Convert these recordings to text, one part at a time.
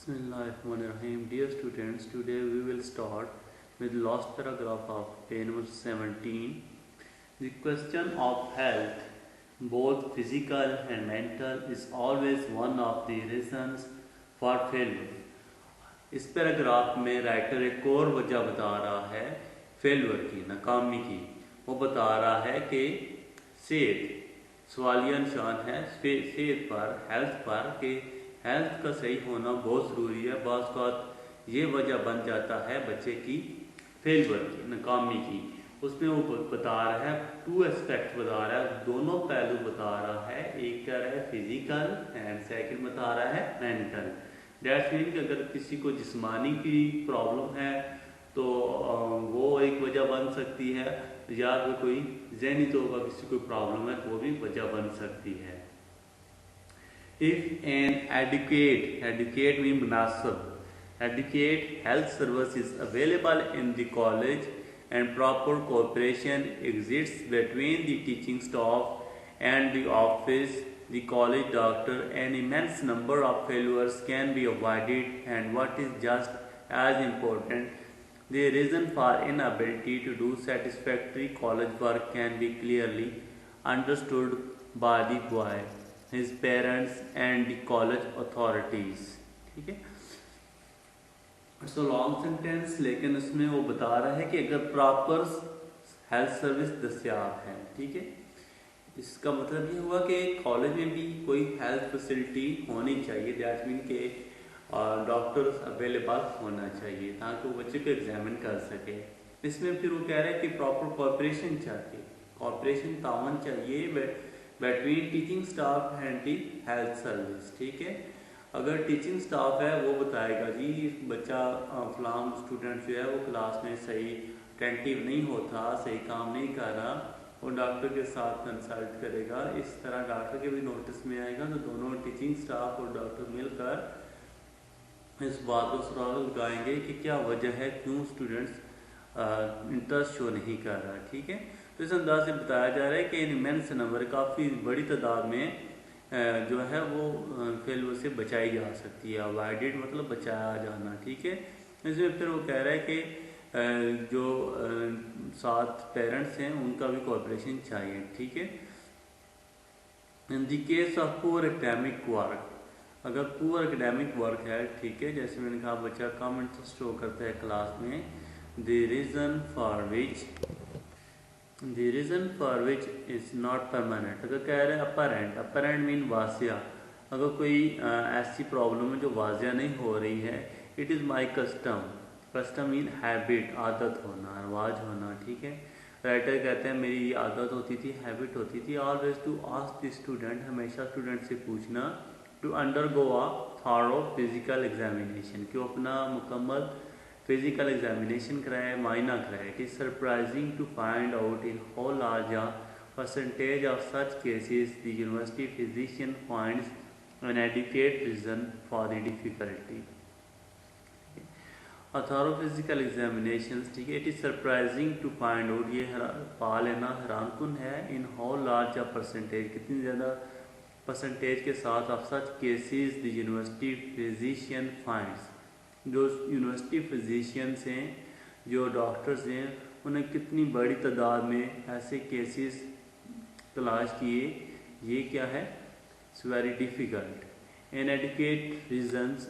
Bismillahirrahmanirrahim. Dear students, today we will start with last paragraph of page number 17. The question of health, both physical and mental, is always one of the reasons for failure. इस paragraph में writer एक और वजह बता रहा है failure की, नाकामी की। वो बता रहा है कि सेहत, सवालिया निशान है सेहत पर, हेल्थ पर, कि हेल्थ का सही होना बहुत ज़रूरी है। बाज़ औक़ात ये वजह बन जाता है बच्चे की फेलियर की, नाकामी की। उसमें वो बता रहा है टू एस्पेक्ट बता रहा है, दोनों पहलू बता रहा है। एक कह रहा है फिजिकल एंड सेकंड बता रहा है मेंटल। डैट्स मीन कि अगर किसी को जिस्मानी की प्रॉब्लम है तो वो एक वजह बन सकती है, या फिर कोई ज़हनी तौर पर किसी को प्रॉब्लम है तो वो भी वजह बन सकती है। If an educate mean munasab, educate health service is available in the college and proper cooperation exists between the teaching staff and the office, the college doctor, an immense number of failures can be avoided, and what is just as important, the reason for inability to do satisfactory college work can be clearly understood by the boy, his parents and the college authorities। ठीक है, it's a long sentence, लेकिन उसमें वो बता रहा है कि अगर प्रॉपर हेल्थ सर्विस दस्तियाब है, ठीक है, इसका मतलब ये हुआ कि कॉलेज में भी कोई हेल्थ फैसिलिटी होनी चाहिए। दैट मीन के डॉक्टर्स अवेलेबल होना चाहिए ताकि वो बच्चे को एग्जामिन कर सके। इसमें फिर वो कह रहे हैं कि प्रॉपर कोऑपरेशन चाहिए, कोऑपरेशन तावन चाहिए between teaching staff and the health service. ठीक है, अगर टीचिंग स्टाफ है वो बताएगा जी बच्चा फलाम स्टूडेंट जो है वो क्लास में सही अटेंटिव नहीं होता, सही काम नहीं कर रहा, वो डॉक्टर के साथ कंसल्ट करेगा। इस तरह डॉक्टर के भी नोटिस में आएगा तो दोनों टीचिंग स्टाफ और डॉक्टर मिलकर इस बात को सुराग लगाएंगे कि क्या वजह है क्यों स्टूडेंट्स इंटरेस्ट शो नहीं कर रहा। ठीक है, तो इस अंदाज से बताया जा रहा है कि इमेंस नंबर, काफ़ी बड़ी तादाद में जो है वो फेलियर से बचाई जा सकती है। अवॉइडेड मतलब बचाया जाना। ठीक है, इसमें फिर वो कह रहा है कि जो 7 पेरेंट्स हैं उनका भी कोऑपरेशन चाहिए। ठीक है, in the case of poor academic work, अगर पुअर एकेडमिक वर्क है, ठीक है, जैसे मैंने कहा बच्चा कम इंटरेस्ट शो करता है क्लास में, the reason for which is not permanent. अगर कह रहे हैं अपरेंट मीन वासिया, अगर कोई ऐसी प्रॉब्लम है जो वाजिया नहीं हो रही है, it is my custom mean habit, आदत होना, रवाज होना। ठीक है, राइटर कहते हैं मेरी ये आदत होती थी, हैबिट होती थी, always to ask the student, हमेशा स्टूडेंट से पूछना, to undergo a thorough physical examination, कि वो अपना मुकम्मल फिजिकल एग्जामिनेशन कराए, मायना कराए। It is surprising to find out in how large a percentage of such cases the university physician finds an adequate reason for the difficulty. Thorough physical examination, ठीक है, it is surprising to find out, ये पा लेना हैरानकुन है, in how large a percentage, कितनी ज़्यादा percentage के साथ of such cases the university physician finds, जो यूनिवर्सिटी फिजिशियंस हैं, जो डॉक्टर्स हैं, उन्हें कितनी बड़ी तादाद में ऐसे केसेस तलाश किए। ये क्या है, it's very difficult. Inadequate reasons,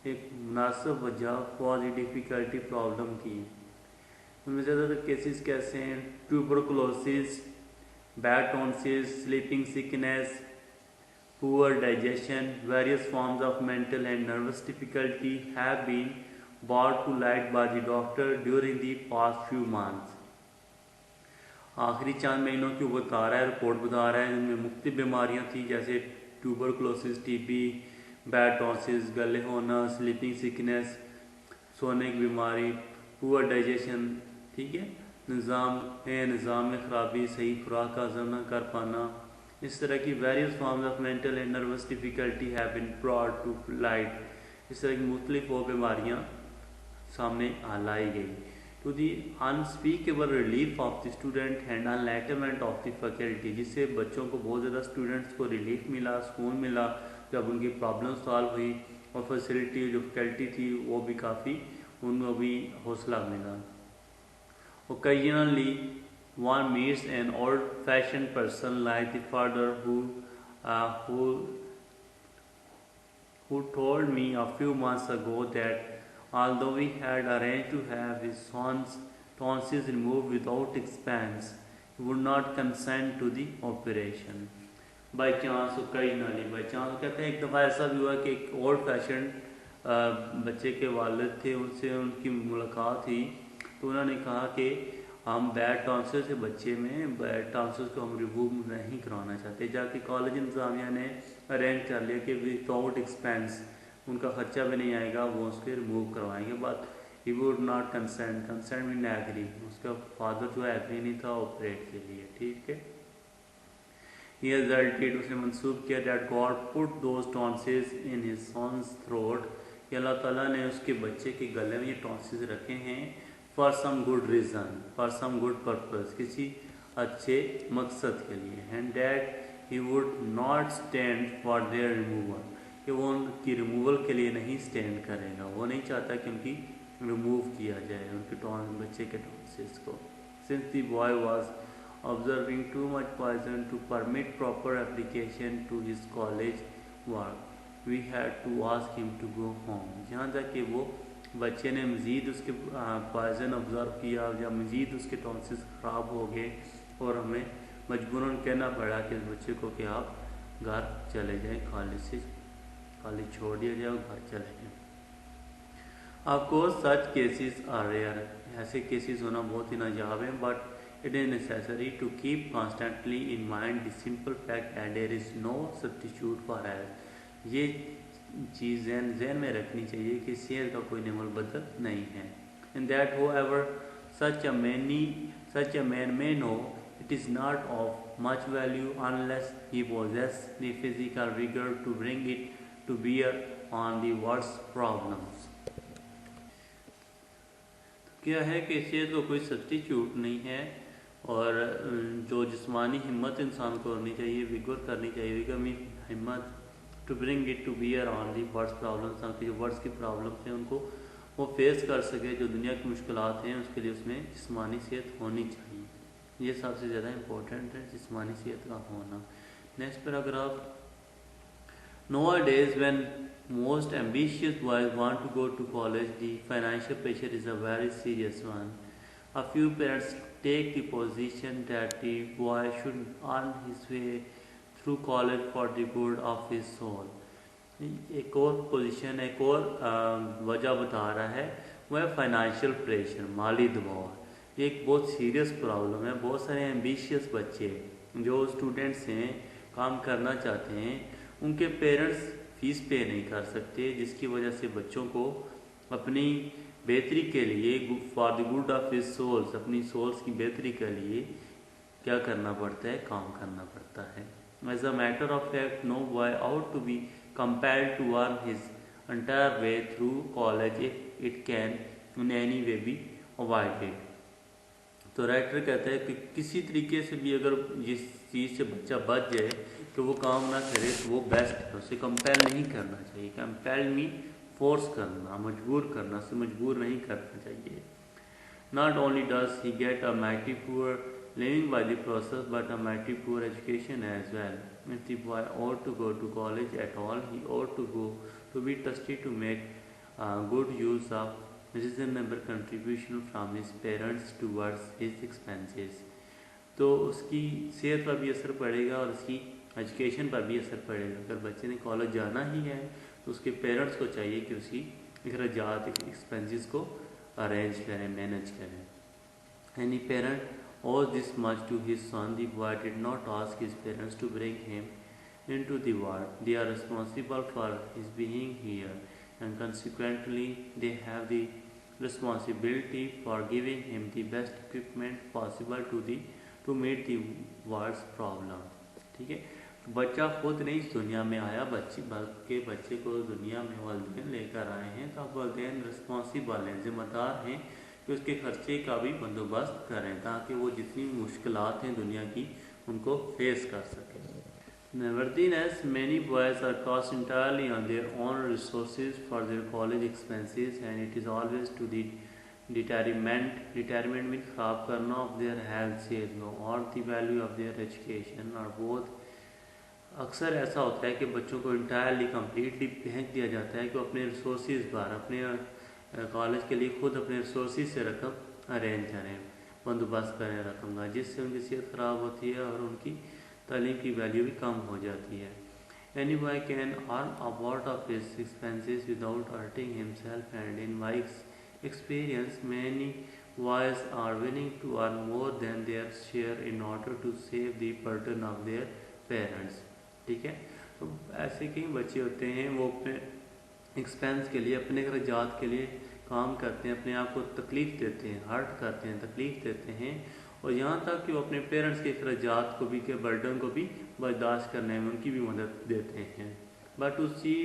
एक मुनासिब वजह फॉर द डिफ़िकल्टी प्रॉब्लम की। उनमें ज़्यादातर केसेस कैसे हैं, tuberculosis, bad tonsils, sleeping sickness, poor digestion, various forms of mental and nervous difficulty have been brought to light by the doctor during the past few months। आखिरी 4 महीनों की वो बता रहा है, रिपोर्ट बता रहा है, जिनमें मुख्तलिफ बीमारियां थी जैसे ट्यूबरकुलोसिस, टीबी, बैड टॉन्सिस, गले होना, स्लीपिंग सिकनेस, सोने की बीमारी, पुअर डाइजेशन, ठीक है, निज़ाम में ख़राबी, सही खुराक का हज़म न कर पाना, इस तरह की various forms of mental and nervous difficulty have been brought to light, इस तरह की मुख्तलिफ वो बीमारियाँ सामने लाई गई। To the unspeakable relief of the student and enlightenment of the faculty, जिससे बच्चों को बहुत ज़्यादा स्टूडेंट्स को रिलीफ मिला, सुकून मिला जब उनकी प्रॉब्लम सॉल्व हुई, और फैसिलिटी जो फैकल्टी थी वो भी काफ़ी उनको भी हौसला मिला। Occasionally, one meets an old-fashioned person like the father uh, who who told me a few months ago that although we had arranged to have his son's tonsils removed without expense, he would not consent to the operation. By chance occasionally by chance कहते हैं एक दफ़ा ऐसा भी हुआ कि एक old fashion बच्चे के वालिद थे, उनसे उनकी मुलाकात हुई तो उन्होंने कहा कि हम बैड टॉन्सिल से बच्चे में बैड टॉन्सिल को हम रिमूव नहीं करवाना चाहते। जाके कॉलेज इंतज़ामिया ने अरेंज कर लिया कि विदाउट एक्सपेंस उनका ख़र्चा भी नहीं आएगा, वो उसके रिमूव करवाएंगे। But he would not consent mean agree, उसका फादर जो है एग्री नहीं था ऑपरेट के लिए। ठीक है, he resulted उसने मंसूब किया that God put those tonsils in his son's throat, कि अल्लाह ताला ने उसके बच्चे के गले में ये टॉन्सिल्स रखे हैं for some good reason, for some good purpose, किसी अच्छे मकसद के लिए, and that he would not stand for their removal, कि वो उनकी रिमूवल के लिए नहीं स्टैंड करेगा, वो नहीं चाहता कि उनकी रिमूव किया जाए उनके बच्चे के टॉन्सिल्स को। Since the boy was observing too much poison to permit proper application to his college work, we had to ask him to go home। यहाँ तक कि वो बच्चे ने मज़ीद उसके पॉइजन ऑब्ज़र्व किया या मज़ीद उसके टॉन्सिल्स ख़राब हो गए और हमें मजबूरन कहना पड़ा कि इस बच्चे को कि आप घर चले जाएं, कॉलेज छोड़ दिया जाए और घर चले जाएं। आपको सच केसेस आर रेयर, ऐसे केसेस होना बहुत ही नायाब है, but it is necessary to keep constantly in mind the simple fact that there is no substitute for health. ये चीज़ जहन में रखनी चाहिए कि सेहत का कोई निमल बदल नहीं है। In that however such a man may know it is not of much value unless he possesses the physical vigour to bring it to bear on the world's problems. क्या है कि सेहत का कोई सब्स्टिट्यूट नहीं है और जो जिस्मानी हिम्मत इंसान को करनी चाहिए, विगर करनी चाहिए, विगर मीन हिम्मत, to bring it to bear on the world's problems, ताकि जो वर्ड्स की प्रॉब्लम्स हैं उनको वो फेस कर सके, जो दुनिया की मुश्किलात हैं उसके लिए उसमें जिस्मानी सेहत होनी चाहिए। ये सबसे ज़्यादा इम्पोर्टेंट है, जिस्मानी सेहत का होना। Next paragraph, Nowadays, when most ambitious boys want to go to college, the financial pressure is a very serious one. A few parents take the position that the boy should earn his way through college for the good of his soul. एक और position, एक और वजह बता रहा है, वह financial pressure, माली दबाव। ये एक बहुत सीरियस प्रॉब्लम है। बहुत सारे एम्बिशियस बच्चे जो स्टूडेंट्स हैं, काम करना चाहते हैं, उनके पेरेंट्स फीस पे नहीं कर सकते, जिसकी वजह से बच्चों को अपनी बेहतरी के लिए, for the good of his soul's, अपनी सोल्स की बेहतरी के लिए क्या करना पड़ता है, काम करना पड़ता है। As a matter of fact, no boy ought to be compelled to earn his entire way through college if it can in any way be avoided. तो राइटर कहता है कि किसी तरीके से भी अगर जिस चीज़ से बच्चा बच जाए तो वो काम ना करे तो वो बेस्ट है, उसे कंपेल नहीं करना चाहिए। कंपेल मीन फोर्स करना, मजबूर करना, उसे मजबूर नहीं करना चाहिए। Not only does he get a mighty poor living by the process but a mighty poor education as well. If the boy ought to go to college at all, he ought to go to be trusted to make good use of reasonable contribution from his parents towards his expenses। तो उसकी सेहत पर भी असर पड़ेगा और उसकी education पर भी असर पड़ेगा। अगर बच्चे ने कॉलेज जाना ही है तो उसके पेरेंट्स को चाहिए कि उसकी अखराजात, एक्सपेंसेस को अरेंज करें, मैनेज करें। Any parent owes this much to his son. The boy did not ask his parents to bring him into the world. They are responsible for his being here, and consequently they have the responsibility for giving him the best equipment possible to meet the world's problem। ठीक है, बच्चा खुद नहीं इस दुनिया में आया, बल्कि बच्चे को दुनिया में वालिदैन लेकर आए हैं। तो अब वालिदैन रिस्पॉन्सिबल हैं, जिम्मेदार हैं कि उसके खर्चे का भी बंदोबस्त करें ताकि वो जितनी मुश्किलात हैं दुनिया की उनको फेस कर सकें। Nevertheless, many boys are cost entirely on their own resources for their college expenses, and it is always to the determined means खराब करना of their health से और the value of their education और both। अक्सर ऐसा होता है कि बच्चों को इंटायरली कम्प्लीटली फेंक दिया जाता है कि वो अपने रिसोर्सेज पर अपने कॉलेज के लिए खुद अपने रिसोर्सेज से रकम अरेंज करें, बंदोबस्त करें रकम का, जिससे उनकी सेहत ख़राब होती है और उनकी तालीम की वैल्यू भी कम हो जाती है। Any boy can earn a lot of his expenses without hurting himself, and in my experience many boys are willing to earn more than their share in order to save the burden of their parents। ठीक है, तो ऐसे कई बच्चे होते हैं वो अपने एक्सपेंस के लिए, अपने खर्चात के लिए काम करते हैं, अपने आप को तकलीफ़ देते हैं, हर्ट करते हैं, तकलीफ़ देते हैं, और यहाँ तक कि वो अपने पेरेंट्स के खर्चात को भी, के बर्डन को भी बर्दाश्त करने में उनकी भी मदद देते हैं। बट उसी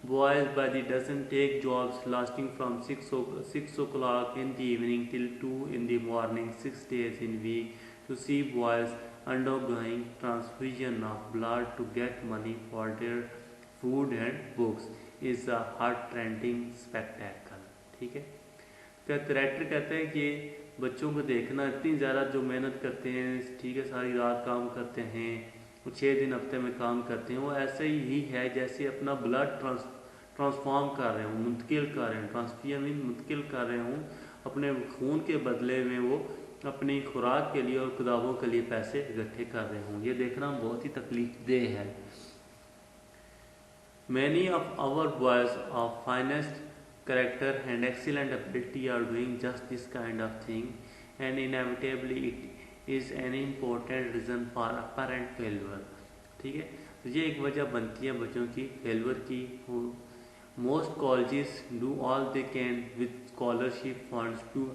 boys by the dozen take jobs lasting from 6 o'clock in the evening till 2 in the morning 6 days in week to see boys undergoing transfusion of blood to get money for their food and books is a heart-rending spectacle। ठीक है, director कहते हैं कि बच्चों को देखना, इतनी ज़्यादा जो मेहनत करते हैं, ठीक है, सारी रात काम करते हैं, वो 6 दिन हफ्ते में काम करते हैं, वो ऐसे ही है जैसे अपना ब्लड ट्रांसफॉर्म कर रहे हूँ, मुंतकिल कर रहे हैं, ट्रांसफ्यूजन मीन मुंतकिल कर रहे हूँ, अपने खून के बदले में वो अपनी खुराक के लिए और किताबों के लिए पैसे इकट्ठे कर रहे हूँ। ये देखना बहुत ही तकलीफ देह है। Many of our boys of finest character and excellent ability are doing just this kind of thing, and inevitably it is an important reason for apparent failure। ठीक है, तो ये एक वजह बनती है बच्चों की फेलवर की। Most colleges do all they can with scholarship funds to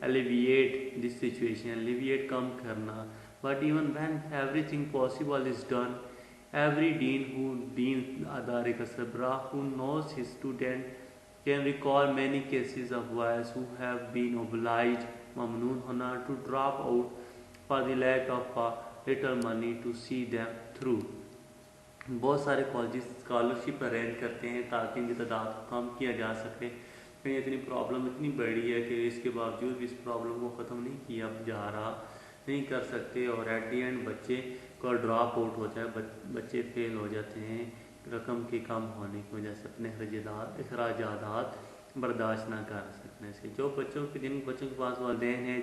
alleviate this situation, alleviate कम करना, but even when everything possible is done, every dean who deans अदारे का सरबराह who knows his student can recall many cases of boys who have been obliged mamnoon होना to drop out for the lack of a little money to see them through। बहुत सारे college scholarship arrange करते हैं ताकि इनकी तादाद को कम किया जा सके। कहीं इतनी प्रॉब्लम इतनी बड़ी है कि इसके बावजूद भी इस प्रॉब्लम को ख़त्म नहीं किया जा रहा, नहीं कर सकते, और एट दी एंड बच्चे का ड्रॉप आउट हो जाए, बच्चे फेल हो जाते हैं रकम के कम होने की वजह से, अपने अखराजात बर्दाश्त ना कर सकने से। जो बच्चों के जिन बच्चों के पास वालिदैन हैं,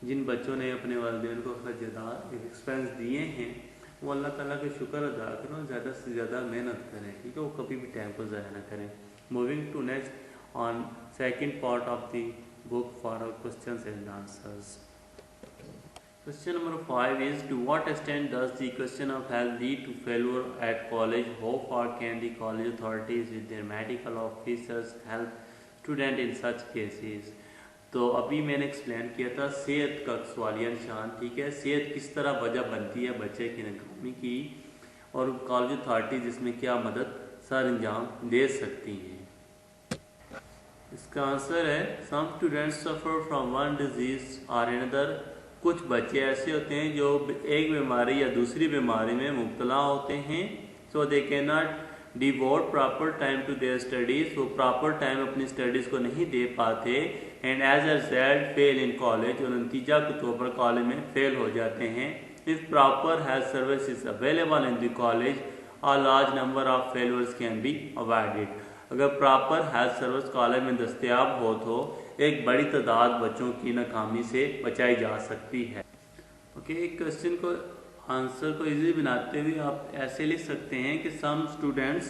जिन बच्चों ने अपने वालिदैन को अखराजात एक्सपेंस दिए हैं, वो अल्लाह ताला के शुक्र अदा करें और ज़्यादा से ज़्यादा मेहनत करें, ठीक है, वो कभी भी टाइम को ज़ाया ना करें। Moving to next on second part of the book for questions and answers. Question number 5 is, to what extent does the question of health lead to failure at college? How far can the college authorities with their medical officers help student in such cases? तो अभी मैंने explain किया था सेहत का सवालिया निशान, ठीक है, सेहत किस तरह वजह बनती है बच्चे की नाकामी की, और कॉलेज अथॉरिटीज इसमें क्या मदद सर अंजाम दे सकती हैं। इसका आंसर है, some students suffer from one disease or another. कुछ बच्चे ऐसे होते हैं जो एक बीमारी या दूसरी बीमारी में मुब्तला होते हैं, so they can not devote proper time to their studies, वो प्रॉपर टाइम अपनी स्टडीज़ को नहीं दे पाते, and as a result fail in college, और नतीजा के तौर पर कॉलेज में फेल हो जाते हैं। If proper health services available in the college, a large number of failures can be avoided. अगर प्रॉपर हेल्थ सर्विस कॉलेज में दस्तियाब हो तो एक बड़ी तादाद बच्चों की नाकामी से बचाई जा सकती है। ओके, एक क्वेश्चन को आंसर को इजी बनाते हुए आप ऐसे लिख सकते हैं कि some students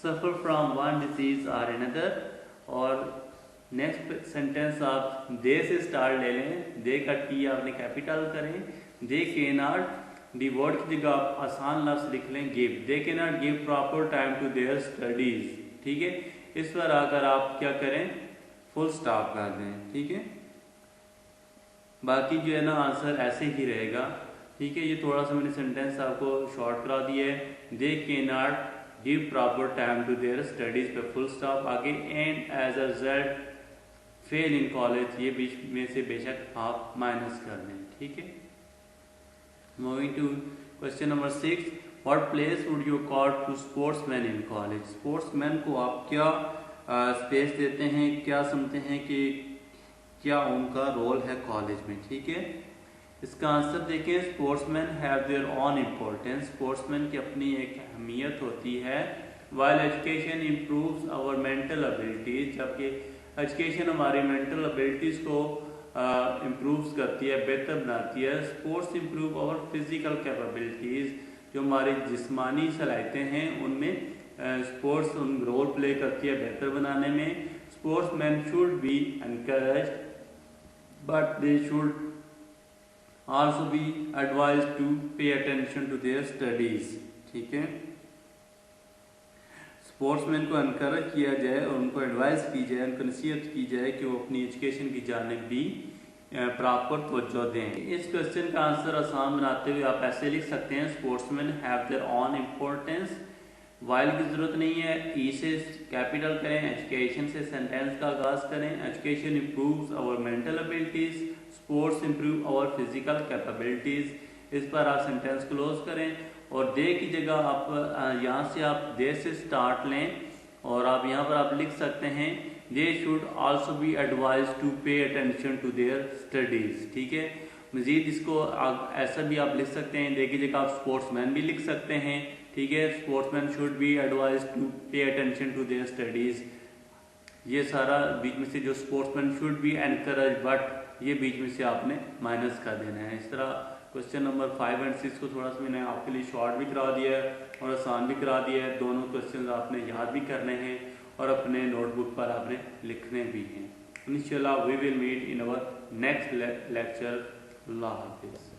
suffer from one disease or another, और नेक्स्ट सेंटेंस आप दे से स्टार्ट ले लें, दे का टी आपने कैपिटल करें, दे के नॉट डिवोट की जगह आप आसान लफ्ज लिख लें गिव, दे के not give proper time to their studies, ठीक है, इस पर आकर आप क्या करें, फुल स्टॉप कर दें, ठीक है। बाकी जो है ना आंसर ऐसे ही रहेगा, ठीक है। ये थोड़ा सा मैंने सेंटेंस आपको शॉर्ट करा दिया है, दे के not give proper time to their studies पे फुल स्टॉप आगे, and as a result fail in college, ये बीच में से बेशक आप माइनस कर दें, ठीक है। Moving to question number 6, what place would you accord to sportsman in college? Sportsman को आप क्या स्पेस देते हैं, क्या समझते हैं कि क्या उनका रोल है कॉलेज में? ठीक है, इसका आंसर देखें, sportsman have their own importance. Sportsman की अपनी एक अहमियत होती है। While education improves our mental abilities, जबकि एजुकेशन हमारी मेंटल एबिलिटीज को इम्प्रूव करती है, बेहतर बनाती है। Sports improve our physical capabilities, जो हमारी जिस्मानी सलाहियतें हैं उनमें स्पोर्ट्स रोल प्ले करती है बेहतर बनाने में। Sportsman should be encouraged but they should also be advise to pay attention to their studies. ठीक है, स्पोर्ट्समैन को एनकरेज किया जाए और उनको एडवाइस की जाए, उनको नसीहत की जाए कि वो अपनी एजुकेशन की जानिब भी प्रॉपर तवज्जो दें। इस क्वेश्चन का आंसर आसान बनाते हुए आप ऐसे लिख सकते हैं, sportsman have their own importance. While की जरूरत नहीं है, ई से कैपिटल करें, एजुकेशन से सेंटेंस का आगाज करें। Education improves our mental abilities, sports improve our physical capabilities. इस पर आप सेंटेंस क्लोज करें और दे की जगह आप यहाँ से आप दे से स्टार्ट लें और आप यहाँ पर आप लिख सकते हैं, they should also be advise to pay attention to their studies. ठीक है, मजीद इसको ऐसा भी आप लिख सकते हैं, दे की जगह आप स्पोर्ट्समैन भी लिख सकते हैं। ठीक है, sportsman should be advise to pay attention to their studies. ये सारा बीच में से जो sportsman should be encourage but ये बीच में से आपने माइनस कर देना है। इस तरह क्वेश्चन नंबर 5 और 6 को थोड़ा सा मैंने आपके लिए शॉर्ट भी करा दिया है और आसान भी करा दिया है। दोनों क्वेश्चन आपने याद भी करने हैं और अपने नोटबुक पर आपने लिखने भी हैं। इंशाल्लाह we will meet in our next lecture. अल्लाह हाफिज़।